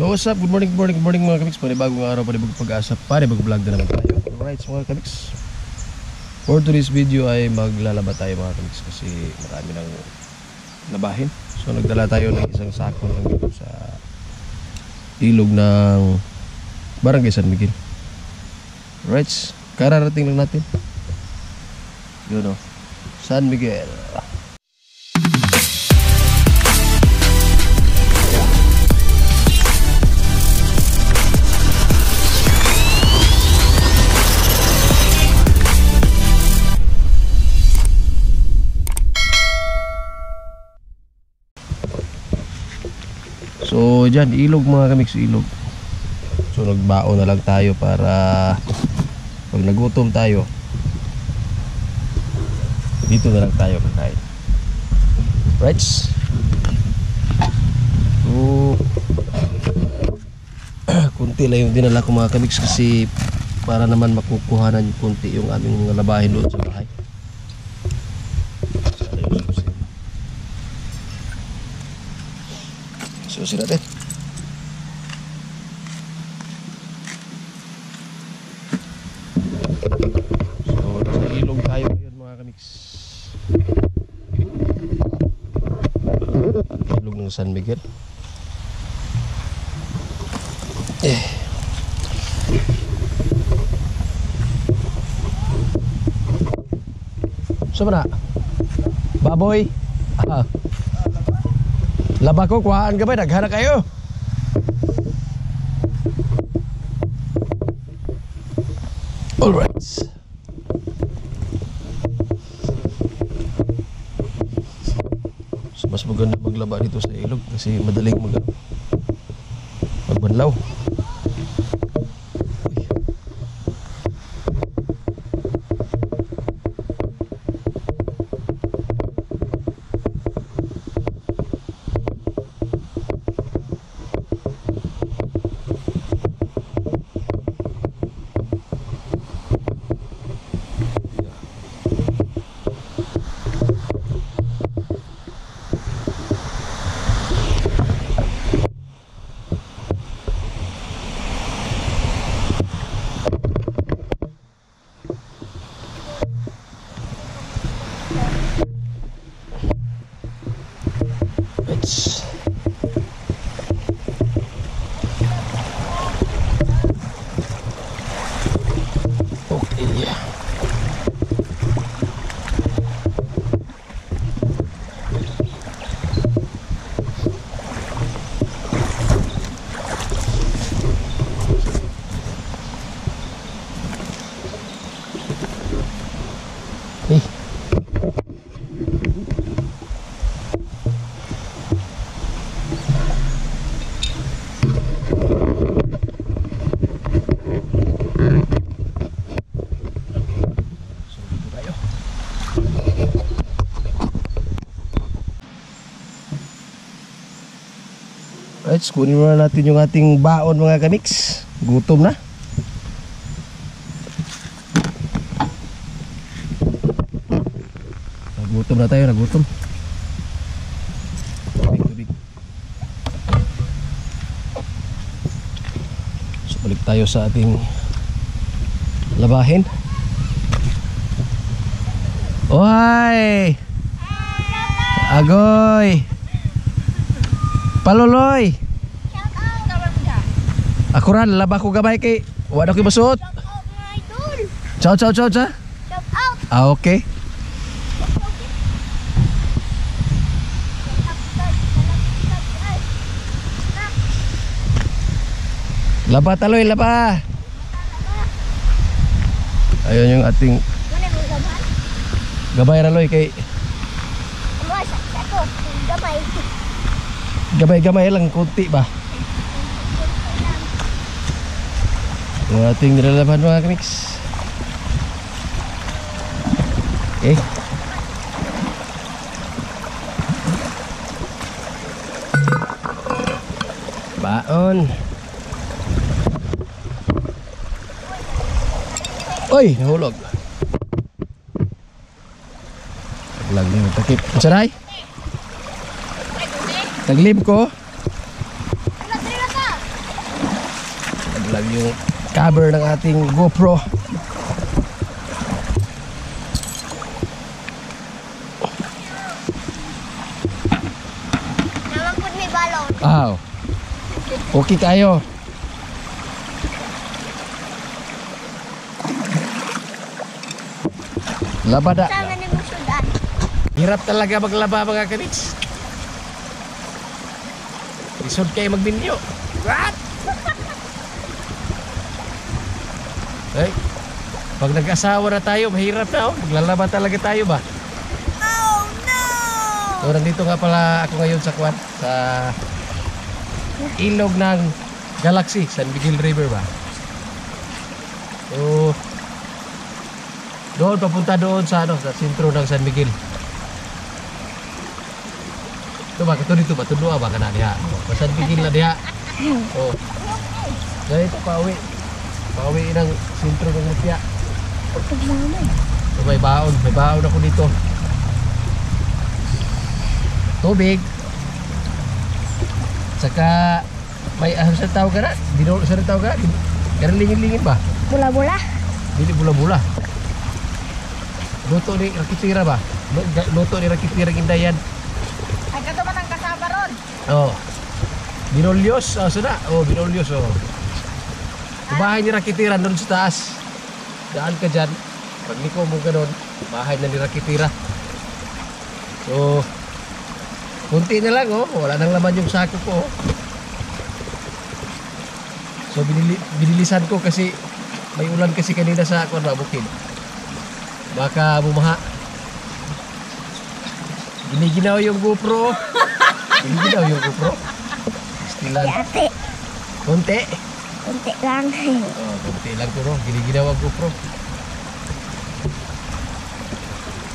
Yo, what's up? Good morning mga kamiks. Panibagong araw, panibagong pag-asa, panibagong vlog na naman tayo. Alright, so mga kamiks, for today's video ay maglalaba tayo mga kamiks kasi marami nang labahin. So nagdala tayo ng isang sako lang dito sa ilog ng Barangay San Miguel. Alright, kararating lang natin. Yun o, San Miguel. So dyan, ilog mga kamiks, ilog. So nagbao na lang tayo para pag nagutom tayo, dito na lang tayo kakain. Right? So kunti lang yung dinala ko mga kamiks kasi para naman makukuhanan kunti yung aming labahin doon sa bahay. Susin natin. So nasa ilog tayo ngayon mga kamiks. Ilog ng San Miguel. Saan na? Baboy. Laba ko, kuhaan ka ba? Naghana kayo. Alright. So, mas maganda maglaba dito sa ilog kasi madaling magbanlaw. Right, kunin muna natin yung ating baon mga kamiks. Gutom na. Nagutom na tayo, nagutom. Tubig. So balik tayo sa ating labahin. Oy! Agoy! Paloloy. Ako ran laba ko gamay kay wala ko masuot. Ciao. Okay. Laba taloy, laba. Ayun yung ating gabay raloy kay gamay lang, kunti ba? Yung ating nilalaban mga kamiks. Okay. Baon. Oy, nahulog. Taglag din yung takip. Saray? Taglib ko. lang yung cover ng ating GoPro. Naman po may balon. Wow. Okay kayo. Laba na. Sama ni mo sudan. Hirap talaga maglaba mga kabits. Isod kayo magbinyo. What? Ay, pag nag-asawa na tayo, mahirap na oh. Maglalaba talaga tayo ba? Oh no! So nandito nga pala ako ngayon sa Kwan, sa ilog ng Galaxy, San Miguel River ba? So doon, papunta doon sa ano, sa sentro ng San Miguel. Ito ba, ito dito ba? Tundua ba ka na diha? O, San Miguel na diha. O, ganito, pauwi. Pauwi ng sentro ng Mutya. So, may baon ako dito. Tubig. Saka, may sa tawag ka na? Dinolo sa tawag ka? Karalingin-lingin ba? Bula-bula. Dili bula-bula. Luto ni Rakitira ba? Luto ni Rakitira Indayan. Ay, kato man ang kasaba ron. Oh. Binolyos, sana. Oh, Binolyos oh. Yung bahay ni Rakitira doon sa taas. Daan ka dyan. Pag liko mo ka doon, bahay na ni Rakitira. So, kunti na lang oh. Wala nang laman yung sako ko oh. So, binilisan ko kasi may ulan kasi kanina sa Kwan ba, bukid. Baka bumaha. Giniginaw yung GoPro. Giniginaw yung GoPro. Stilan. Ate, Konti. kunti lang. Oh, konti lang ko no. Giniginaw ang GoPro.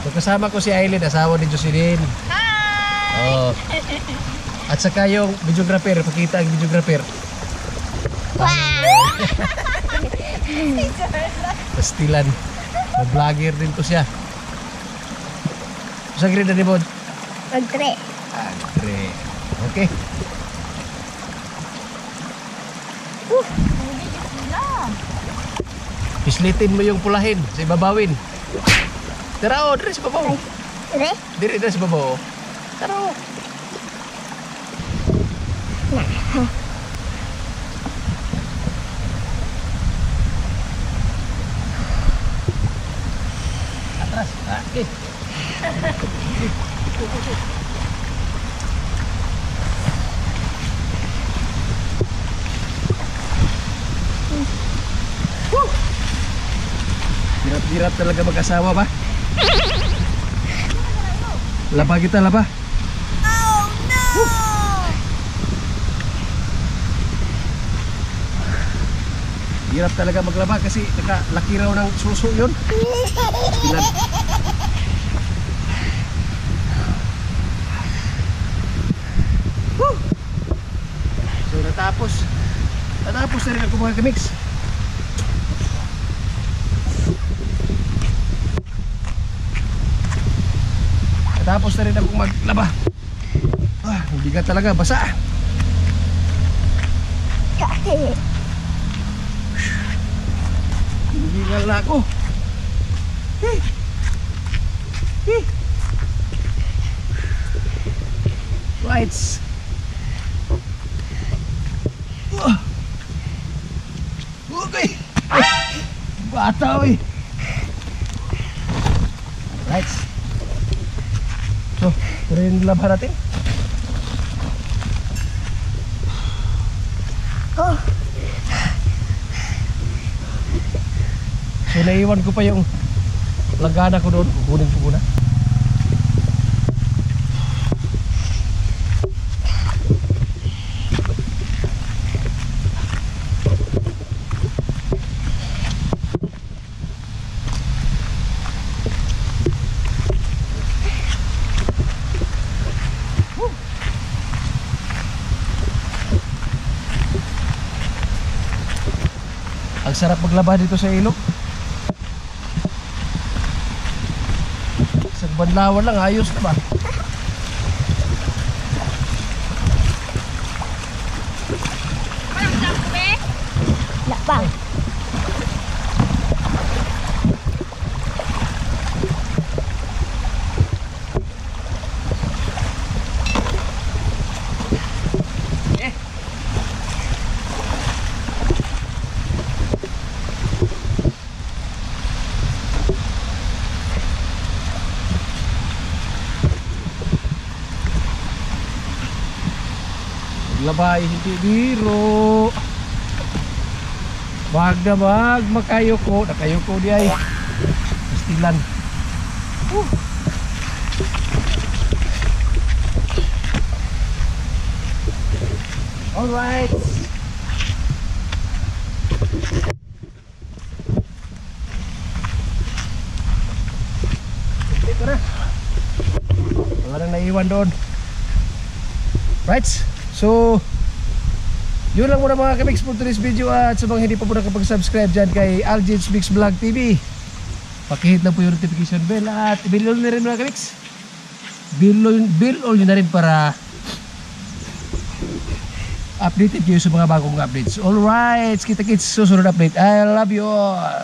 So, kasama ko si Aileen, asawa ni Jocelyn. Hi! Oh. At saka yung videographer. Pakita ang videographer. Wow! Pastilan. Mag-vlogger din to siya. Sa grade na ni Bod? Pagtre. Andre. Okay. Pislitin mo yung pulahin sa ibabawin. Tara o, dire sa babaw. Re? Dire sa babaw. Tara o. Atras. Okay. Hirap-hirap talaga mag-asawa ba? Laba kita, laba. Oh no! Hirap talaga maglaba kasi nakalaki raw ng suso yun. Pilan. So natapos na rin ako mga kamix. Natapos na rin ako maglaba. Hindi ka talaga basa. Hinihingal na ako. Lights. Okay. Bata oy. Lights. So, ito rin yung laban natin. Oh, So, naiwan ko pa yung lagana ko doon. Kukunin ko muna. Ang sarap maglaba dito sa ilog. Sa banlawan lang, ayos na ba? Paglaba ay hindi biro. Wag na makayoko. Nakayoko di ay. Pastilan. Alright. Ito na. Wala nang naiwan doon. Right. So yun lang muna mga kamix for today's video. At sa mga hindi pa po nakapag-subscribe dyan kay Aljit's Mix Vlog TV, pakihit lang po yung notification bell. At i-bill all na rin mga kamix. Bill all nyo na rin para updated kayo sa mga bagong updates. Alright, kita-kits susunod update. I love you all.